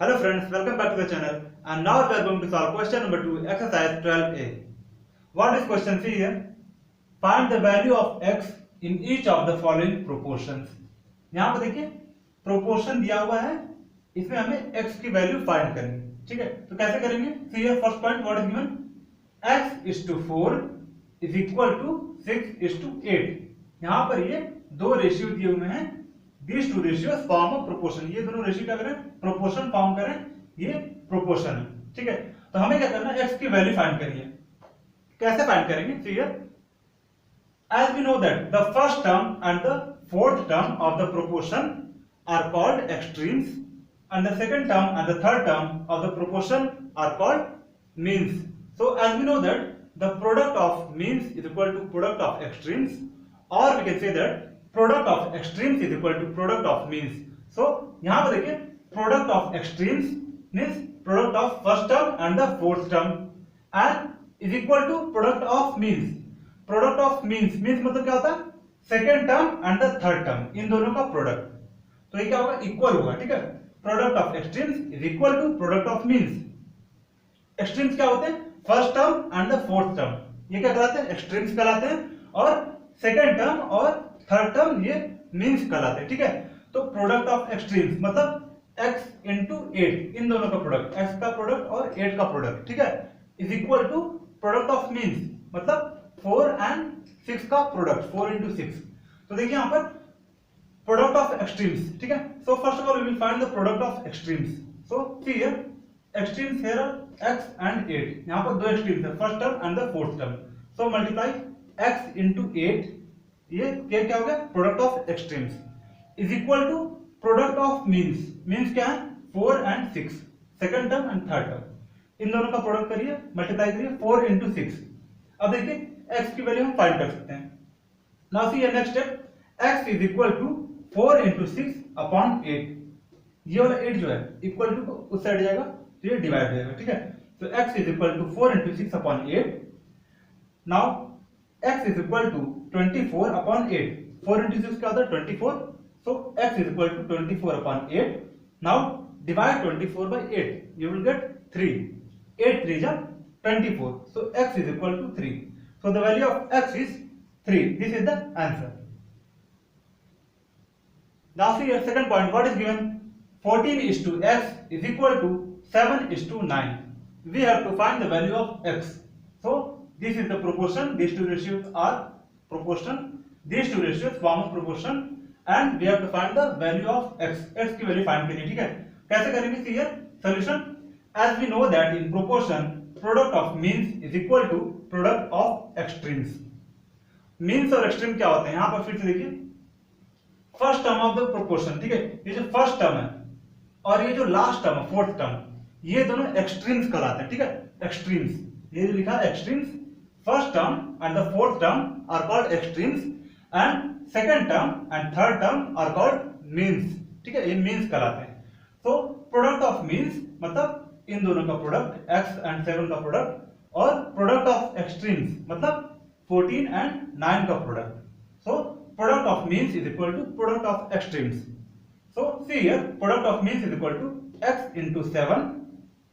Hello friends, welcome back to the channel and now we are going to solve question number 2 exercise 12a. What is question C here? Find the value of x in each of the following proportions. यहाँ पर देखिए proportion दिया हुआ है, इसमें हमें x की value find करनी है, ठीक है? तो कैसे करेंगे? See here first point what is given? x is to 4 is equal to 6 is to 8. यहाँ पर ये दो रेशियो दिए हुए हैं, these two ratios form a proportion. ये दोनों रेशियो क्या करें? प्रोपोर्शन फॉर्म करें, ये प्रोपोर्शन है, ठीक है? तो हमें क्या करना है? x की वैल्यू फाइंड करनी है. कैसे फाइंड करेंगे? See here, as we know that the first term and the fourth term of the proportion are called extremes and the second term and the third term of the proportion are called means. So as we know that the product of means is equal to product of extremes, or we can say that product of extremes is equal to product of means. So यहाँ पर देखिए product of extremes means product of first term and the fourth term and is equal to product of means. Product of means मतलब क्या होता है? Second term and the third term, इन दोनों का प्रोडक्ट. तो ये क्या होगा? इक्वल होगा, ठीक है? Product of extremes is equal to product of means. Extremes क्या होते हैं? First term and the fourth term, ये क्या कहलाते हैं? एक्सट्रीम्स कहलाते हैं. और सेकेंड टर्म और थर्ड टर्म ये मीन्स कहलाते हैं, ठीक है? तो प्रोडक्ट ऑफ एक्सट्रीम्स मतलब x इंटू 8, इन दोनों का प्रोडक्ट, x का प्रोडक्ट और 8 का प्रोडक्ट, ठीक है? Is equal to product of means मतलब 4 एंड 6 का प्रोडक्ट, 4 into 6. तो देखिए यहाँ पर प्रोडक्ट ऑफ एक्सट्रीम्स, ठीक है? So first of all we will find the product of extremes. So see here extremes here are x and 8. यहाँ पर दो एक्सट्रीम्स है, first term and the fourth term. So multiply x into 8, ये क्या हो गया? Product of extremes is equal to product of means. Means क्या है? 4 and 6, second term and third term, इन दोनों का प्रोडक्ट करिए, मल्टीप्लाई करिए 4 into 6. अब देखिए x की वैल्यू हम फाइंड कर सकते हैं. Now see next step, x is equal to 4 into 6 upon 8. ये वाला 8 जो है इक्वल टू उस साइड जाएगा तो ये डिवाइड हो जाएगा, ठीक है? तो x is equal to 4 into 6 upon 8. Now x is equal to 24 upon 8. 4 into 6 क्या होता है? 24. So x is equal to 24 upon 8. Now divide 24 by 8, you will get 3. 8 3 जा 24. So x is equal to 3. So the value of x is 3. This is the answer. Now see your second point. What is given? 14 is to x is equal to 7 is to 9. We have to find the value of x. So this is the proportion. These two ratios are proportion. These two ratios form a proportion, and we have to find the value of x. x की value find करनी है, ठीक है? कैसे करेंगे? See here solution. As we know that in proportion product of means is equal to product of extremes. means और extreme क्या होते हैं? यहां पर फिर से देखिए first term of the proportion, ठीक है? ये जो फर्स्ट टर्म है और ये जो लास्ट टर्म है, फोर्थ टर्म, ये दोनों एक्सट्रीम्स कहलाते हैं, ठीक है? एक्सट्रीम्स, ये जो लिखा है extremes, first term and the fourth term are called extremes and second term and third term are called means, ठीक है? ये मीन्स कहलाते हैं. तो प्रोडक्ट ऑफ मीन्स मतलब इन दोनों का प्रोडक्ट, x एंड 7 का प्रोडक्ट, और प्रोडक्ट ऑफ एक्सट्रीम्स मतलब 14 एंड 9 का product. So product of means is equal to product of extremes. So see here product of means is equal to x into 7,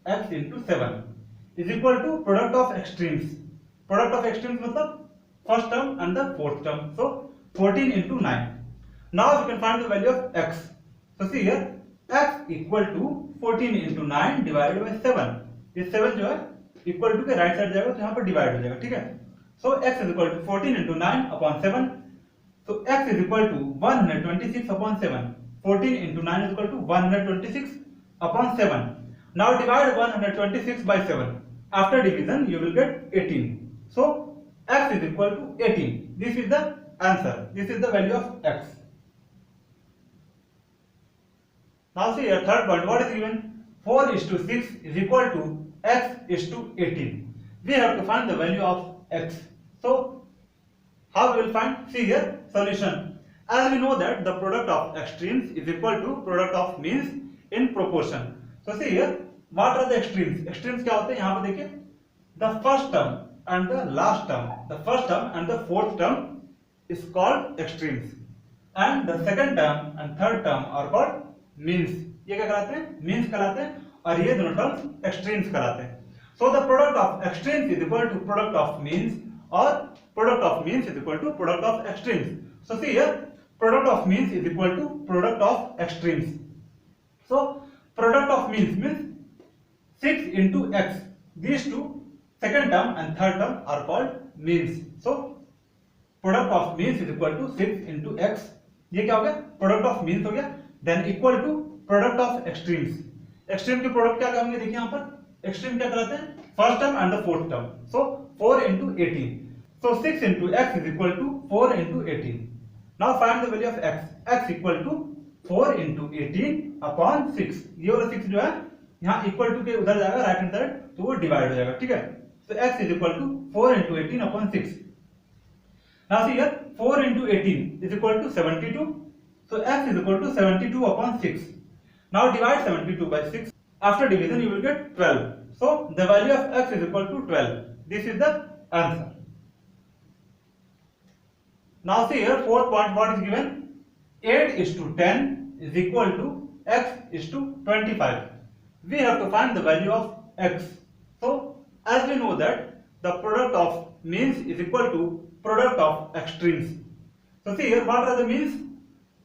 x into 7 is equal to product of extremes. Product of extremes मतलब first term and the fourth term. So 14 into 9. Now we can find the value of x. So see here x equal to 14 into 9 divided by 7. ये 7 जो है equal to के right side जाएगा तो यहाँ पर divide हो जाएगा, ठीक है? So x is equal to 14 into 9 upon 7. तो x is equal to 126 upon 7. 14 into 9 is equal to 126 upon 7. Now divide 126 by 7. After division you will get 18. So x is equal to 18. This is the answer. This is the value of x. Now see your third point. What is given? 4 is to 6 is equal to x is to 18. We have to find the value of x. So how we will find? See here solution. As we know that the product of extremes is equal to product of means in proportion. So see here, what are the extremes? Extremes क्या होते हैं? यहाँ पर देखिए, the first term and the last term, the first term and the fourth term is called extremes, and the second term and third term are called means. ये क्या कहलाते हैं, मीन्स कहलाते हैं, और ये दोनों टर्म्स एक्सट्रीम्स कहलाते हैं. So the product of extremes is equal to product of means, और product of means is equal to product of extremes. So see here product of means is equal to product of extremes. So product of means 6 into x. These two, second term and third term, are called means. So product of means is equal to 6 into x. ये क्या हो गया, product of means हो गया. Then equal to product of extremes. Extreme के product क्या कहेंगे, देखिए यहाँ पर extreme क्या कहलाते हैं, first term and the fourth term. So 4 into 18. So 6 into x is equal to 4 into 18. Now find the value of x. X equal to 4 into 18 upon 6. ये वाला 6 जो है यहाँ इक्वल टू के उधर जाएगा राइट हैंड साइड, तो वो डिवाइड हो जाएगा. ठीक है, तो x is equal to 4 into 18 upon 6. Now see here 4 into 18 is equal to 72. So x is equal to 72 upon 6. Now divide 72 by 6. After division you will get 12. So the value of x is equal to 12. This is the answer. Now see here fourth point, what is given, 8 is to 10 is equal to x is to 25. We have to find the value of x. So as we know that the product of means is equal to product of extremes. So see here what are the means,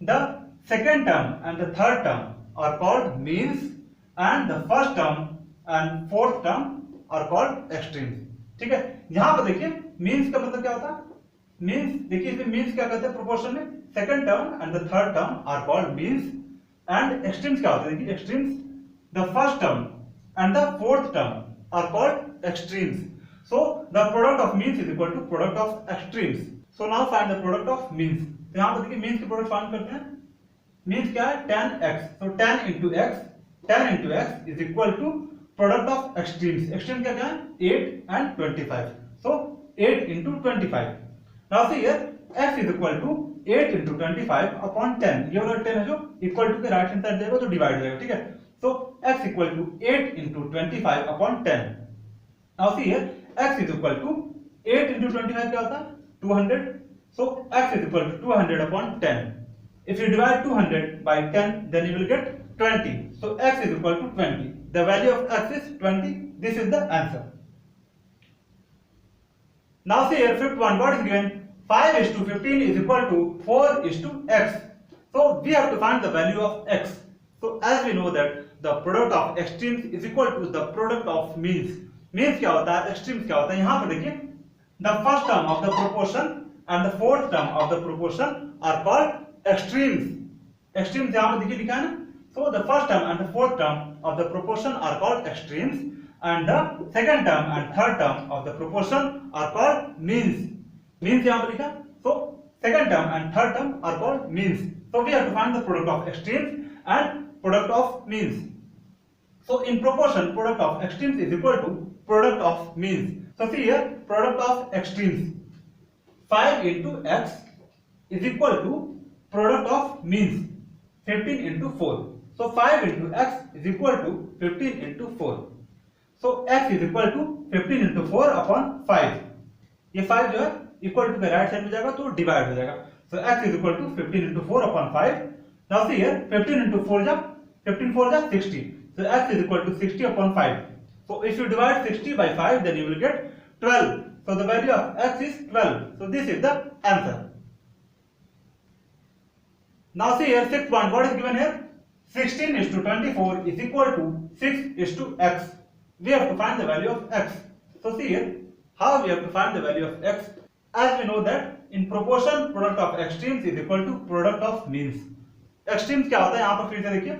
the second term and the third term are called means, and the first term and fourth term are called extremes. ठीक है, यहाँ पर देखिए means का मतलब क्या होता है, मीन्स देखिए इसमें मीन्स क्या कहते हैं, प्रोपोर्शन में second term and the third term are called means, and extremes क्या होते हैं, देखिए extremes the first term and the fourth term are called extremes. So the product of means is equal to product of extremes. So now find the product of means. तो यहाँ पर देखिए means की product find करते हैं. Means क्या है, 10x. So 10 into x is equal to product of extremes. Extreme क्या है, 8 and 25. So 8 into 25. Now see here x is equal to 8 into 25 upon 10. ये वाला 10 है जो इक्वल टू के राइट हैंड साइड जाएगा तो डिवाइड हो जाएगा. ठीक है, so x equal to 8 into 25 upon 10. Now see here x is equal to 8 into 25 क्या होता है, 200. So x is equal to 200 upon 10. If you divide 200 by 10, then you will get 20. So x is equal to 20. The value of x is 20. This is the answer. Now see here fifth one, what is given, 5 is to 15 is equal to 4 is to x. So we have to find the value of x. So as we know that the product of extremes is equal to the product of means. Means क्या होता है, extremes क्या होता है, यहाँ पर देखिए the first term of the proportion and the fourth term of the proportion are called extremes. Extremes यहाँ पर देखिए लिखा है ना. So the first term and the fourth term of the proportion are called extremes, and the second term and third term of the proportion are called means. Means यहाँ पर लिखा. So second term and third term are called means. So we have to find the product of extremes and product of means. So in proportion, product of extremes is equal to product of means. So see here product of extremes, 5 into x is equal to product of means, 15 into 4. So 5 into x is equal to 15 into 4. So x is equal to 15 into 4 upon 5. ये 5 जो है equal to के right side में जाएगा तो divide हो जाएगा. So x is equal to 15 into 4 upon 5. Now see here 15 into 4 जा 15 4 जा 60. So x is equal to 60 upon 5. So if you divide 60 by 5, then you will get 12. So the value of x is 12. So this is the answer. Now see here sixth point, what is given here, 16 is to 24 is equal to 6 is to x. We have to find the value of x. So see here how we have to find the value of x. As we know that in proportion product of extremes is equal to product of means. Extremes क्या होता है, यहाँ पर फिर से देखिए,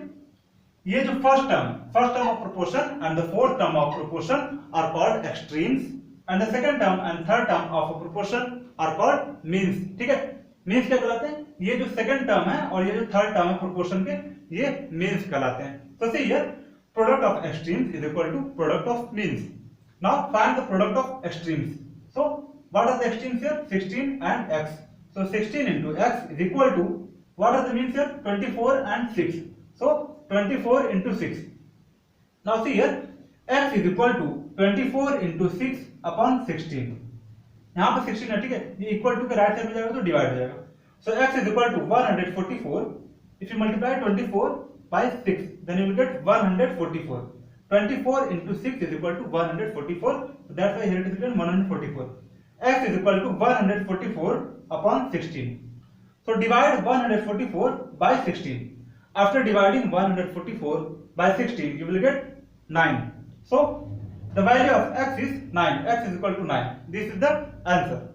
ये जो first term of proportion and the fourth term of proportion are called extremes, and the second term and third term of a proportion are called means. ठीक है, means क्या कहलाते हैं, ये जो second term है और ये जो third term है proportion के, ये means कहलाते हैं. So see here product of extremes is equal to product of means. Now find the product of extremes. So what are the extremes here, 16 and x. So 16 into x is equal to, what are the means here, 24 and 6. So 24 into 6. Now see here x is equal to 24 into 6 upon 16. यहाँ पर 16 है, ठीक है, ये equal to के right side में जाएगा तो डिवाइड हो जाएगा. So x is equal to 144. If you multiply 24 by 6, then you will get 144. 24 into 6 is equal to 144. So that's why here it is written 144. X is equal to 144 upon 16. So divide 144 by 16. After dividing 144 by 16, you will get 9. So the value of x is 9. X is equal to 9. This is the answer.